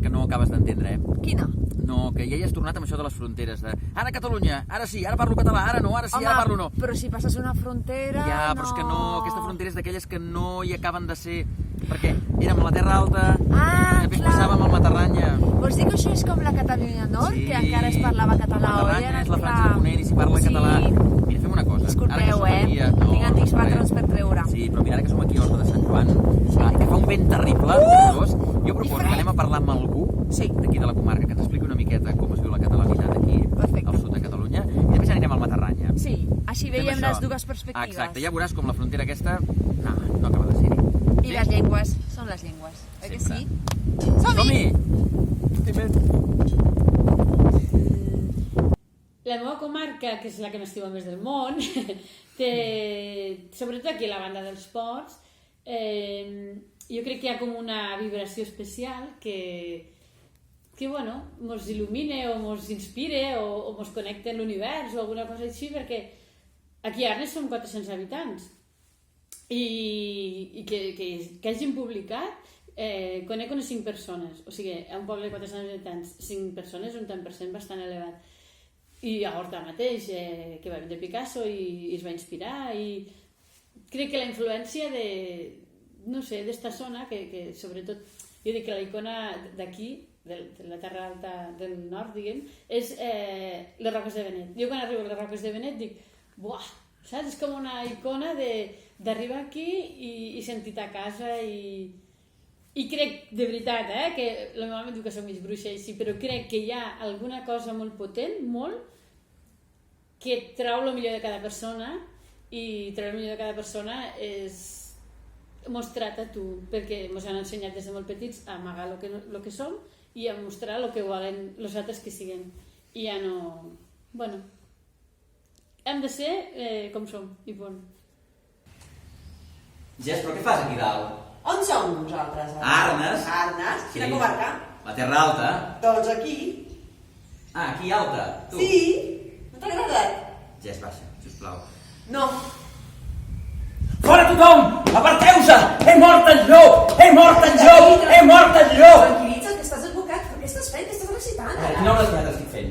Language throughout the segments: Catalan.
que no acabes d'entendre, Quina? No, que ja hi has tornat amb això de les fronteres, ara Catalunya, ara sí, ara parlo català, ara no, ara sí, ara parlo no. Però si passes una frontera... Ja, però és que no, aquesta frontera és d'aquelles que no hi acaben de ser, perquè érem a la Terra Alta, després passàvem al Matarranya. Vols dir que això és com la Catalunya Nord, que encara es parlava català? El Matarranya és la Franja de Ponent i s'hi parla català. Mira, fem una cosa. Disculpeu, tinc antics patrons per treure. Sí, però mira, ara que som aquí a Horta de Sant Joan, que fa un vent terrible, jo proposo que anem a parlar amb algú d'aquí de la comarca, que ens expliqui una miqueta com es viu la catalanitat aquí, al sud de Catalunya, i després anirem al Matarranya. Sí, així veiem les dues perspectives. Exacte, ja veuràs com la frontera aquesta no acaba de ser-hi. I les llengües són les llengües, oi que sí? Som-hi! La meva comarca, que és la que m'estima més del món, té, sobretot aquí a la banda dels ports, jo crec que hi ha com una vibració especial que bueno, mos il·lumine o mos inspire o mos connecta amb l'univers o alguna cosa així, perquè aquí a Arnes som 400 habitants i que hagin publicat conec unes 5 persones, o sigui, a un poble de 400 habitants, 5 persones és un tant per cent bastant elevat. I a Horta mateix, que va vindre Picasso i es va inspirar, i crec que la influència no sé, d'esta zona, que sobretot, jo dic que la icona d'aquí, de la Terra Alta del Nord, diguem, és les Roques de Benet. Jo quan arribo a les Roques de Benet dic, buah, saps? És com una icona d'arribar aquí i sentir-te a casa i crec, de veritat, que normalment diu que som mig bruixa i sí, però crec que hi ha alguna cosa molt potent, molt, que trau el millor de cada persona, i treure el millor de cada persona és mostrar-te a tu, perquè ens han ensenyat des de molt petits a amagar el que som i a mostrar el que volen els altres que siguem. I ja no... Bueno, hem de ser com som, i bon. Jess, però què fas aquí dalt? On som nosaltres? Arnes. Arnes? Quina comarca? La Terra Alta. Doncs aquí. Aquí alta, tu. Sí. No t'ha agradat? Jess, baixa, sisplau. No. Fora tothom! Aparteu-se! He mort el llop! He mort el llop! He mort el llop! Tranquil·litza't, que estàs advocat. Però què estàs fent? Què estàs recitant, ara? Quina hora de estic fent?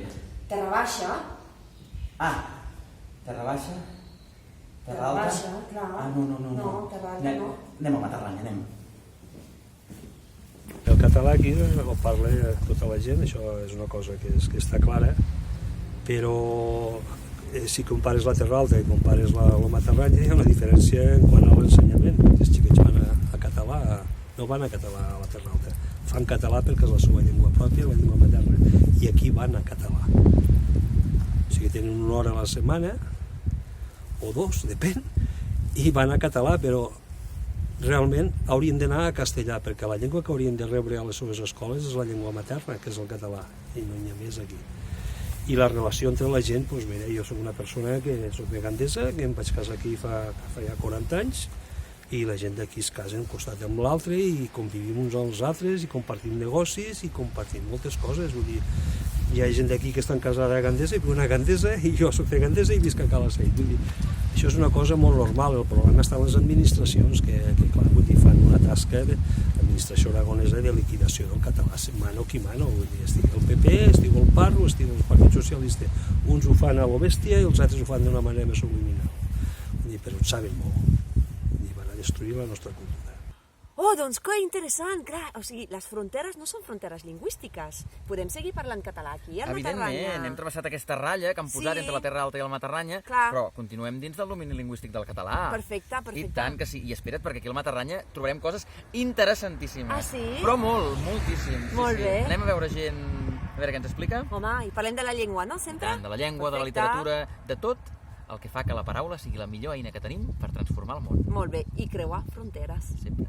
Terra baixa. Terra baixa? Terra baixa, clar. No, terra alta no. Anem a Matarranya, anem. El català aquí el parla tota la gent, això és una cosa que està clara, però si compares la Terra Alta i compares la Matarranya hi ha una diferència en quant a l'ensenyament. Els xiquets van a català, no van a català a la Terra Alta, fan català perquè és la seva llengua pròpia, la llengua materna, i aquí van a català. O sigui, tenen una hora a la setmana, o dos, depèn, i van a català, però realment haurien d'anar a castellà, perquè la llengua que haurien de rebre a les seves escoles és la llengua materna, que és el català, i no n'hi ha més aquí. I la relació entre la gent, doncs mira, jo soc una persona que soc de Gandesa, que em vaig casar aquí fa ja 40 anys, i la gent d'aquí es casa un costat amb l'altre i convivim uns als altres i compartim negocis i compartim moltes coses. Vull dir, hi ha gent d'aquí que estan casada a Gandesa i viuen a Gandesa, i jo soc de Gandesa i visc a Calaceit. Vull dir, això és una cosa molt normal. El problema està en les administracions que clar, vull dir, fan una tasca l'administració aragonesa de liquidació del català, mano qui mano. Vull dir, estigui el PP, estigui el Parro, estigui el Partit Socialista. Uns ho fan a lo bèstia i els altres ho fan d'una manera més subliminal. Vull dir, però ho saben molt. Vull dir, van a destruir la nostra cultura. Oh, doncs que interessant, clar. O sigui, les fronteres no són fronteres lingüístiques. Podem seguir parlant català aquí, al Matarranya. Evidentment, hem travessat aquesta ratlla que han posat entre la Terra Alta i el Matarranya, però continuem dins del domini lingüístic del català. Perfecte. I tant que sí. I espera't, perquè aquí al Matarranya trobarem coses interessantíssimes. Ah, sí? Però moltíssim. Molt bé. Anem a veure gent, a veure què ens explica. Home, i parlem de la llengua, no? Sempre? I tant, de la llengua, de la literatura, de tot el que fa que la paraula sigui la millor eina que tenim per transformar el món. Molt bé, i creuar fronteres. Sempre.